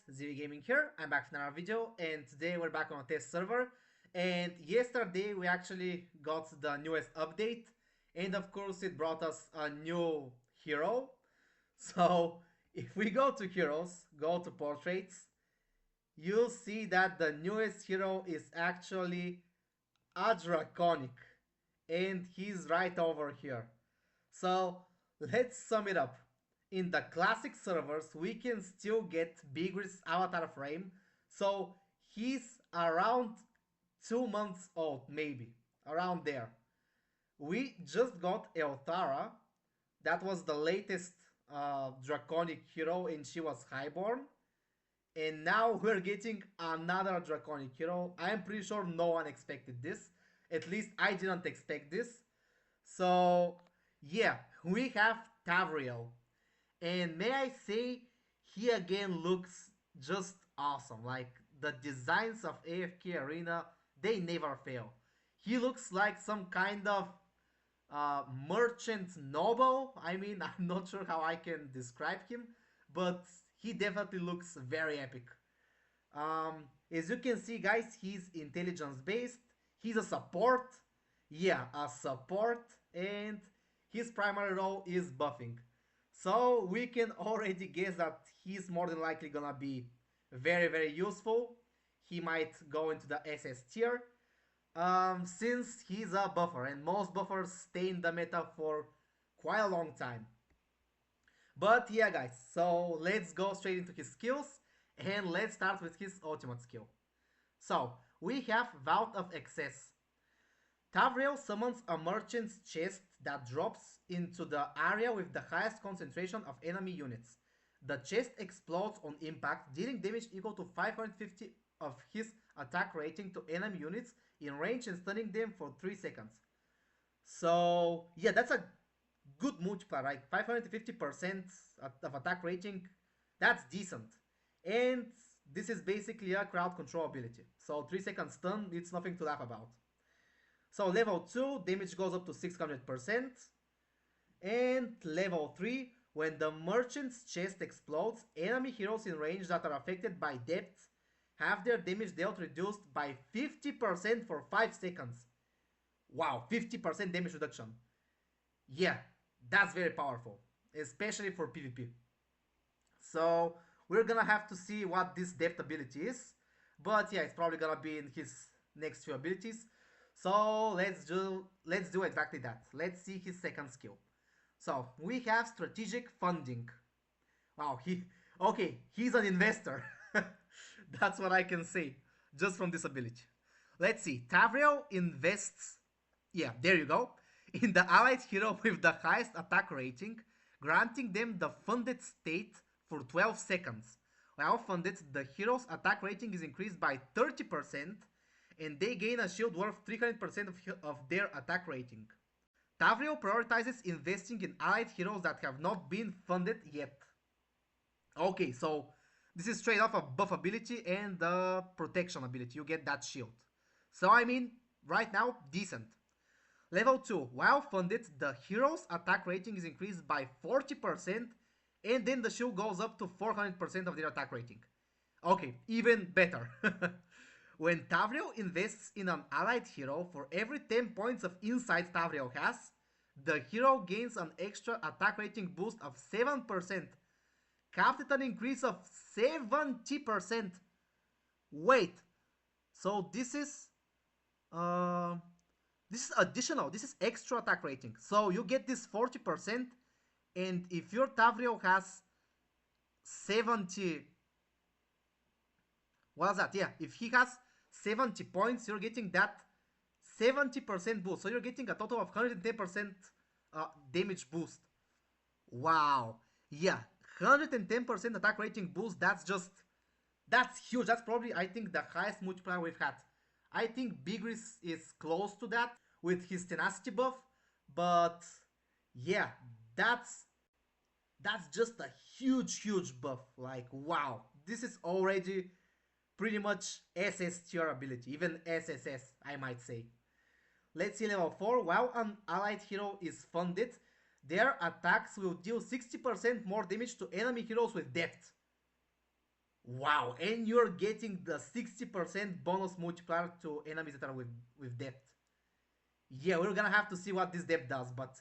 ZVGaming here. I'm back with another video, and today we're back on a test server. And yesterday we actually got the newest update, and of course it brought us a new hero. So if we go to heroes, go to portraits, you'll see that the newest hero is actually a Draconic, and he's right over here. So let's sum it up. In the classic servers, we can still get Bigris avatar frame, so he's around 2 months old, maybe around there. We just got Eltara, that was the latest Draconic hero, and she was highborn. And now we're getting another Draconic hero. I'm pretty sure no one expected this. At least I didn't expect this. So yeah, we have Tavriel. And may I say, he again looks just awesome. Like, the designs of AFK Arena, they never fail. He looks like some kind of merchant noble. I mean, I'm not sure how I can describe him, but he definitely looks very epic. As you can see, guys, he's intelligence based. He's a support. Yeah, a support. And his primary role is buffing. So we can already guess that he's more than likely gonna be very useful. He might go into the SS tier. Since he's a buffer, and most buffers stay in the meta for quite a long time. But yeah, guys, so let's go straight into his skills, and let's start with his ultimate skill. So we have Vault of Excess. Tavriel summons a merchant's chest that drops into the area with the highest concentration of enemy units. The chest explodes on impact, dealing damage equal to 550 of his attack rating to enemy units in range and stunning them for 3 seconds. So yeah, that's a good multiplier, like 550% of attack rating, that's decent. And this is basically a crowd control ability. So 3 second stun, it's nothing to laugh about. So level 2, damage goes up to 600%. And level 3, when the merchant's chest explodes, enemy heroes in range that are affected by depth have their damage dealt reduced by 50% for 5 seconds. Wow, 50% damage reduction. Yeah, that's very powerful, especially for PvP. So we're gonna have to see what this depth ability is. But yeah, it's probably gonna be in his next few abilities. So let's do exactly that. Let's see his second skill. So we have strategic funding. Wow, he's an investor. That's what I can say just from this ability. Let's see. Tavriel invests, yeah, there you go, in the allied hero with the highest attack rating, granting them the funded state for 12 seconds. While funded, the hero's attack rating is increased by 30%, and they gain a shield worth 300% of their attack rating. Tavriel prioritizes investing in allied heroes that have not been funded yet. Okay, so this is straight off a buff ability and the protection ability. You get that shield. So I mean, right now, decent. Level 2. While funded, the hero's attack rating is increased by 40%, and then the shield goes up to 400% of their attack rating. Okay, even better. When Tavriel invests in an allied hero, for every 10 points of insight Tavriel has, the hero gains an extra attack rating boost of 7%, capped at an increase of 70%. Wait, so this is additional, this is extra attack rating. So you get this 40%, and if your Tavriel has 70, what's that? Yeah, if he has 70 points, you're getting that 70% boost. So you're getting a total of 110% damage boost. Wow. Yeah, 110% attack rating boost, that's huge. That's probably, I think, the highest multiplier we've had. I think Bigris is close to that with his tenacity buff, but yeah, that's just a huge buff. Like, wow, this is already pretty much SS tier ability, even SSS, I might say. Let's see level 4. While an allied hero is funded, their attacks will deal 60% more damage to enemy heroes with depth. Wow, and you're getting the 60% bonus multiplier to enemies that are with depth. Yeah, we're gonna have to see what this depth does, but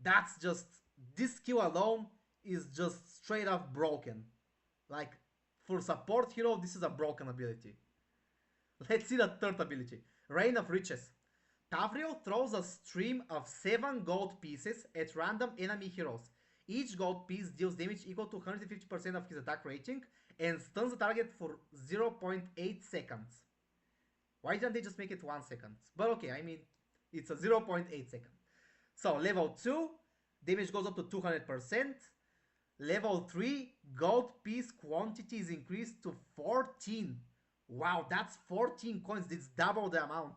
that's just, this skill alone is just straight up broken. Like, for support hero, this is a broken ability. Let's see the third ability. Rain of Riches. Tavriel throws a stream of 7 gold pieces at random enemy heroes. Each gold piece deals damage equal to 150% of his attack rating and stuns the target for 0.8 seconds. Why didn't they just make it 1 second? But okay, I mean, it's a 0.8 second. So level 2, damage goes up to 200%. Level 3, gold piece quantity is increased to 14. Wow, that's 14 coins. It's double the amount.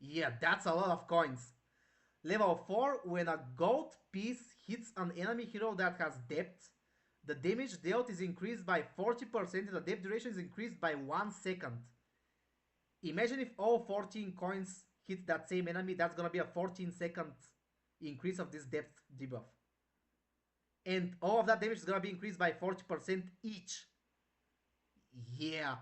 Yeah, that's a lot of coins. Level 4, when a gold piece hits an enemy hero that has depth, the damage dealt is increased by 40% and the depth duration is increased by 1 second. Imagine if all 14 coins hit that same enemy, that's gonna be a 14-second increase of this depth debuff. And all of that damage is gonna be increased by 40% each. Yeah.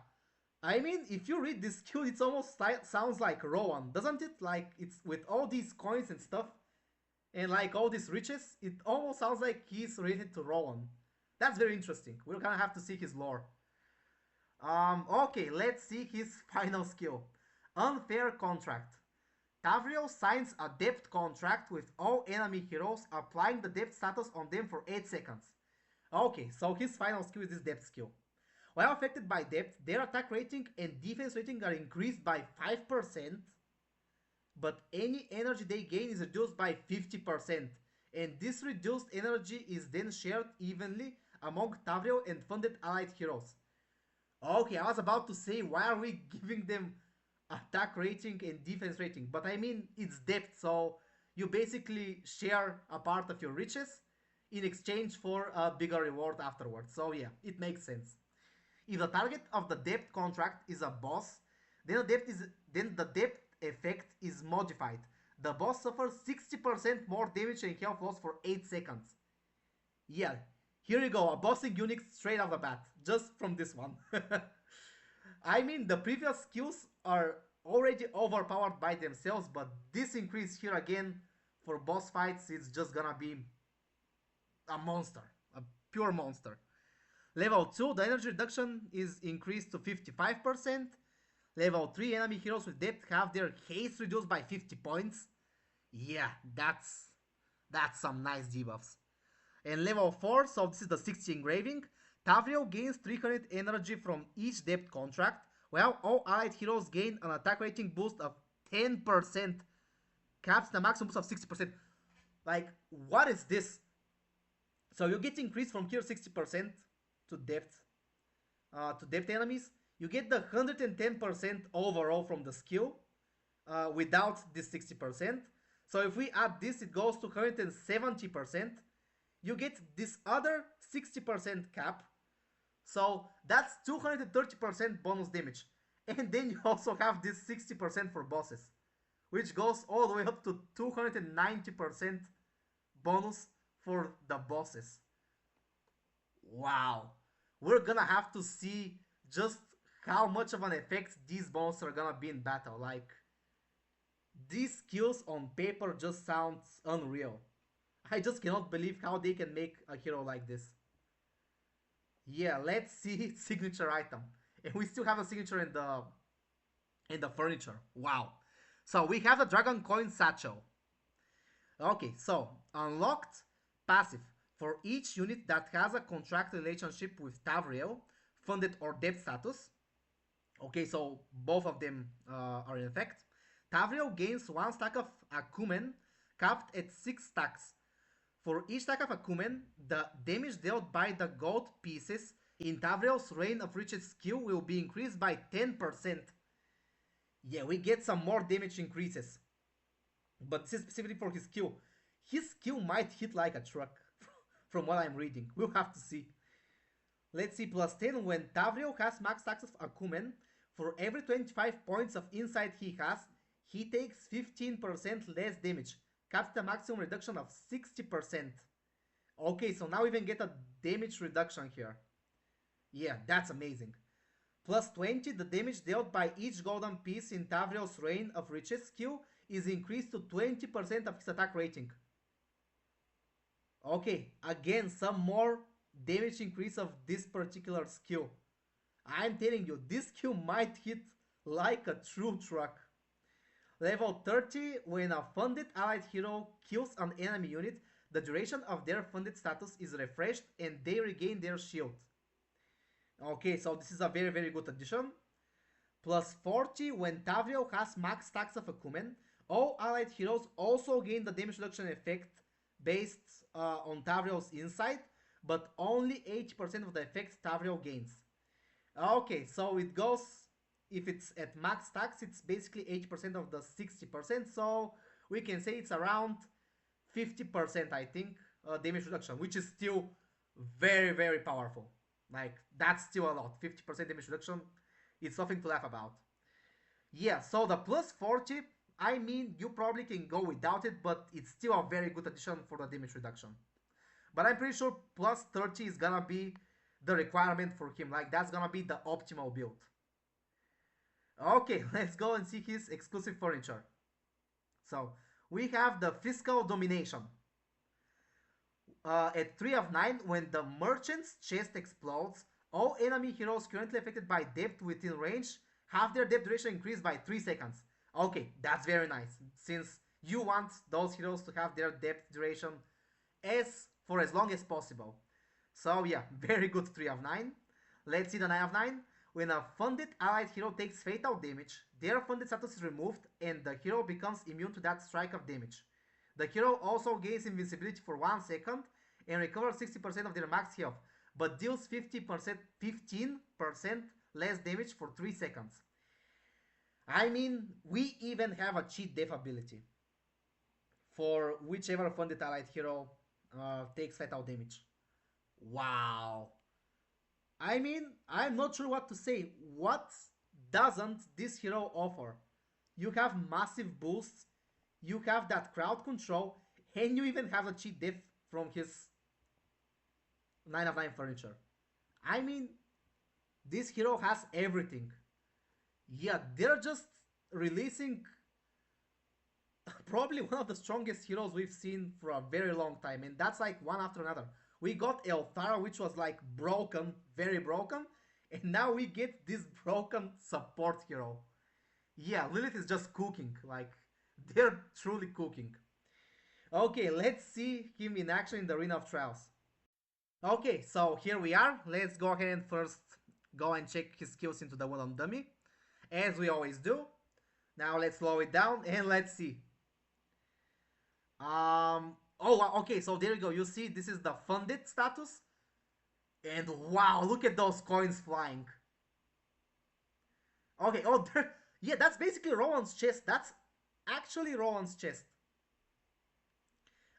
I mean, if you read this skill, it almost sounds like Rowan, doesn't it? Like, it's with all these coins and stuff, and like all these riches, it almost sounds like he's related to Rowan. That's very interesting. We're gonna have to see his lore. Okay, let's see his final skill. Unfair Contract. Tavriel signs a depth contract with all enemy heroes, applying the depth status on them for 8 seconds. Okay, so his final skill is this depth skill. While affected by depth, their attack rating and defense rating are increased by 5%, but any energy they gain is reduced by 50%, and this reduced energy is then shared evenly among Tavriel and funded allied heroes. Okay, I was about to say, why are we giving them attack rating and defense rating? But I mean, it's depth, so you basically share a part of your riches in exchange for a bigger reward afterwards. So yeah, it makes sense. If the target of the depth contract is a boss, then the depth effect is modified. The boss suffers 60% more damage and health loss for 8 seconds. Yeah, here you go, a bossing unit straight off the bat, just from this one. I mean, the previous skills are already overpowered by themselves, but this increase here again for boss fights is just gonna be a monster, a pure monster. Level 2, the energy reduction is increased to 55%. Level 3, enemy heroes with depth have their haste reduced by 50 points. Yeah, that's some nice debuffs. And level 4, so this is the 60 engraving. Tavriel gains 300 energy from each depth contract, while all allied heroes gain an attack rating boost of 10%, caps the maximum boost of 60%. Like, what is this? So you get increased from here 60% to depth enemies. You get the 110% overall from the skill without this 60%. So if we add this, it goes to 170%. You get this other 60% cap. So that's 230% bonus damage. And then you also have this 60% for bosses, which goes all the way up to 290% bonus for the bosses. Wow. We're gonna have to see just how much of an effect these bonuses are gonna be in battle. Like, these skills on paper just sounds unreal. I just cannot believe how they can make a hero like this. Yeah, let's see signature item. And we still have a signature in the furniture. Wow. So we have the Dragon Coin Satchel. Okay, so unlocked passive. For each unit that has a contract relationship with Tavriel, funded or depth status. Okay, so both of them are in effect. Tavriel gains 1 stack of Akumen, capped at 6 stacks. For each stack of Akumen, the damage dealt by the gold pieces in Tavriel's Reign of Riches skill will be increased by 10%. Yeah, we get some more damage increases. But this is specifically for his skill. His skill might hit like a truck, from what I'm reading. We'll have to see. Let's see, plus 10 when Tavriel has max stacks of Akumen. For every 25 points of insight he has, he takes 15% less damage. Caps the maximum reduction of 60%. Okay, so now we even get a damage reduction here. Yeah, that's amazing. Plus 20, the damage dealt by each golden piece in Tavriel's Reign of Riches skill is increased to 20% of his attack rating. Okay, again, some more damage increase of this particular skill. I'm telling you, this skill might hit like a true truck. Level 30, when a funded allied hero kills an enemy unit, the duration of their funded status is refreshed and they regain their shield. Okay, so this is a very good addition. Plus 40, when Tavriel has max stacks of Akumen, all allied heroes also gain the damage reduction effect based on Tavriel's insight, but only 80% of the effect Tavriel gains. Okay, so it goes, if it's at max stacks, it's basically 80% of the 60%, so we can say it's around 50%, I think, damage reduction, which is still very powerful. Like, that's still a lot. 50% damage reduction, it's something to laugh about. Yeah, so the plus 40, I mean, you probably can go without it, but it's still a very good addition for the damage reduction. But I'm pretty sure plus 30 is gonna be the requirement for him. Like, that's gonna be the optimal build. Okay, let's go and see his exclusive furniture. So, we have the Fiscal Domination. At 3 of 9, when the Merchant's chest explodes, all enemy heroes currently affected by depth within range have their depth duration increased by 3 seconds. Okay, that's very nice, since you want those heroes to have their depth duration for as long as possible. So yeah, very good 3 of 9. Let's see the 9 of 9. When a funded allied hero takes fatal damage, their funded status is removed and the hero becomes immune to that strike of damage. The hero also gains invincibility for 1 second and recovers 60% of their max health, but deals 15% less damage for 3 seconds. I mean, we even have a cheat death ability for whichever funded allied hero takes fatal damage. Wow. I mean, I'm not sure what to say. What doesn't this hero offer? You have massive boosts, you have that crowd control, and you even have a cheat death from his 9 of 9 furniture. I mean, this hero has everything. Yeah, they're just releasing probably one of the strongest heroes we've seen for a very long time, and that's like one after another. We got Elthara, which was like broken, very broken, and now we get this broken support hero. Yeah, Lilith is just cooking, like, they're truly cooking. Okay, let's see him in action in the Arena of Trials. Okay, so here we are. Let's go ahead and first go and check his skills into the Wooden Dummy, as we always do. Now let's slow it down and let's see. Oh, okay, so there you go. You see, this is the funded status. And wow, look at those coins flying. Okay, oh, there, yeah, that's basically Roland's chest. That's actually Roland's chest.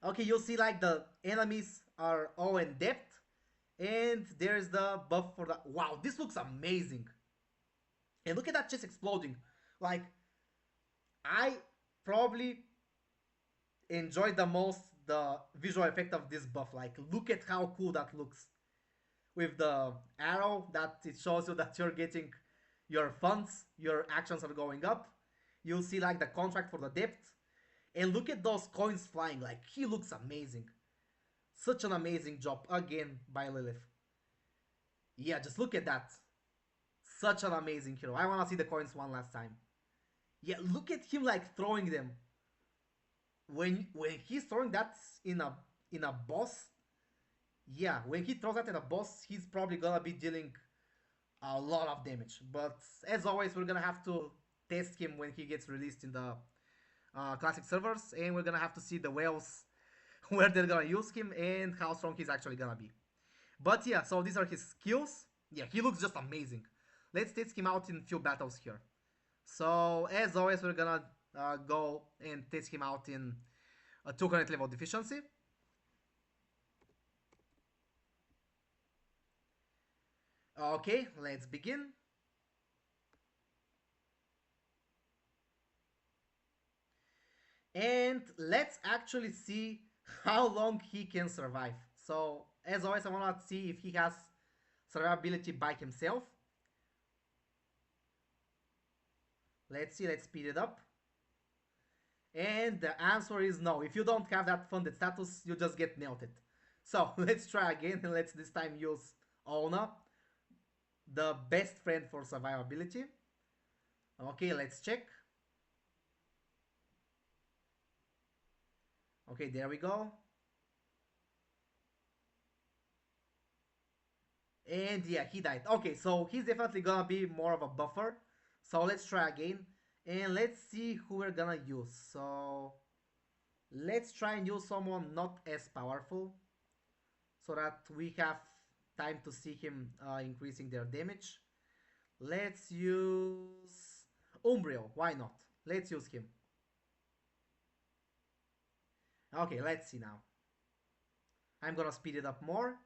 Okay, you'll see like the enemies are all in depth. And there's the buff for the... Wow, this looks amazing. And look at that chest exploding. Like, I probably enjoyed the most the visual effect of this buff. Like, look at how cool that looks. With the arrow that it shows you that you're getting your funds, your actions are going up. You'll see like the contract for the depth. And look at those coins flying. Like, he looks amazing. Such an amazing job again by Lilith. Yeah, just look at that. Such an amazing hero. I want to see the coins one last time. Yeah, look at him like throwing them. When he's throwing that in a boss, yeah, when he throws that in a boss, he's probably gonna be dealing a lot of damage. But as always, we're gonna have to test him when he gets released in the classic servers, and we're gonna have to see the whales where they're gonna use him and how strong he's actually gonna be. But yeah, so these are his skills. Yeah, he looks just amazing. Let's test him out in a few battles here. So as always, we're gonna go and test him out in a 200 level deficiency. Okay, let's begin. And let's actually see how long he can survive. So as always, I want to see if he has survivability by himself. Let's see, let's speed it up. And the answer is no. If you don't have that funded status, you just get melted. So let's try again, and let's this time use Ona, the best friend for survivability. Okay, let's check. Okay, there we go. And yeah, he died. Okay, so he's definitely gonna be more of a buffer. So let's try again. And let's see who we're gonna use. So let's try and use someone not as powerful, so that we have time to see him increasing their damage. Let's use Umbriel. Why not? Let's use him. Okay, let's see now. I'm gonna speed it up more.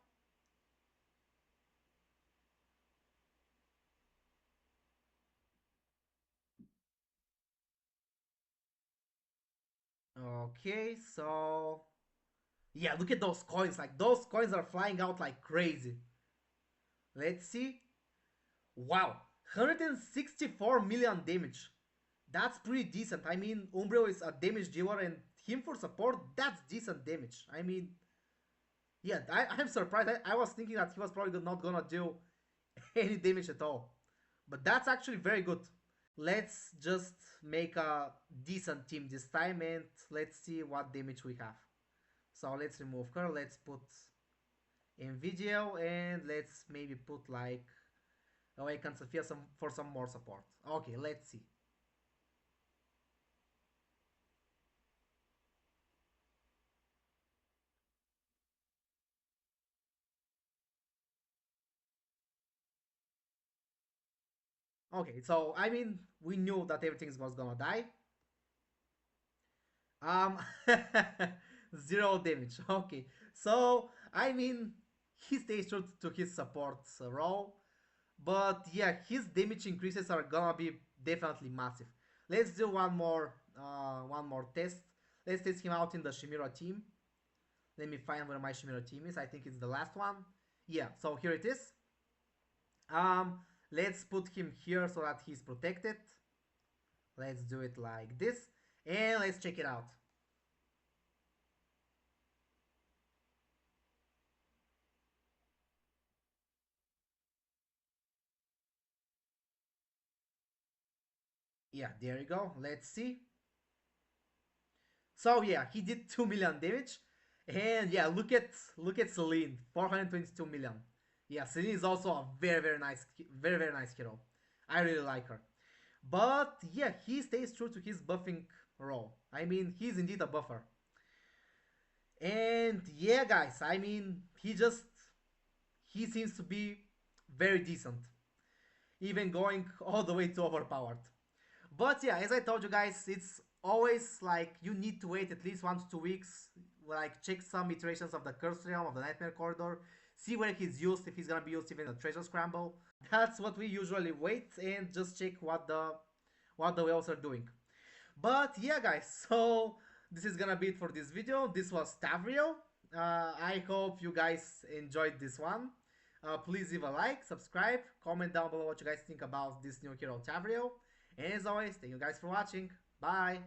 Okay, so yeah, look at those coins. Like those coins are flying out like crazy. Let's see. Wow, 164 million damage. That's pretty decent. I mean, Umbrio is a damage dealer, and him for support, that's decent damage. I mean, yeah, I'm surprised. I was thinking that he was probably not gonna do any damage at all. But that's actually very good. Let's just make a decent team this time, and let's see what damage we have. So let's remove her. Let's put in video, and let's maybe put like Awaken Sophia for some more support. Okay, let's see. Okay, so I mean, we knew that everything was gonna die. Um, 0 damage. Okay, so I mean, he stays true to his support role, but yeah, his damage increases are gonna be definitely massive. Let's do one more test. Let's test him out in the Shimira team. Let me find where my Shimira team is. I think it's the last one. Yeah, so here it is. Um, let's put him here so that he's protected. Let's do it like this. And let's check it out. Yeah, there you go. Let's see. So yeah, he did 2 million damage. And yeah, look at Celine, 422 million. Yeah, Celine is also a very nice hero. I really like her. But yeah, he stays true to his buffing role. I mean, he's indeed a buffer. And yeah, guys, I mean, he seems to be very decent, even going all the way to overpowered. But yeah, as I told you guys, it's always like you need to wait at least 1 to 2 weeks, like check some iterations of the Curse Realm, of the Nightmare Corridor, see where he's used, if he's gonna be used even in a Treasure Scramble. That's what we usually wait and just check what the whales are doing. But yeah, guys, so this is gonna be it for this video. This was Tavriel. I hope you guys enjoyed this one. Please leave a like, subscribe, comment down below what you guys think about this new hero Tavriel. And as always, thank you guys for watching. Bye!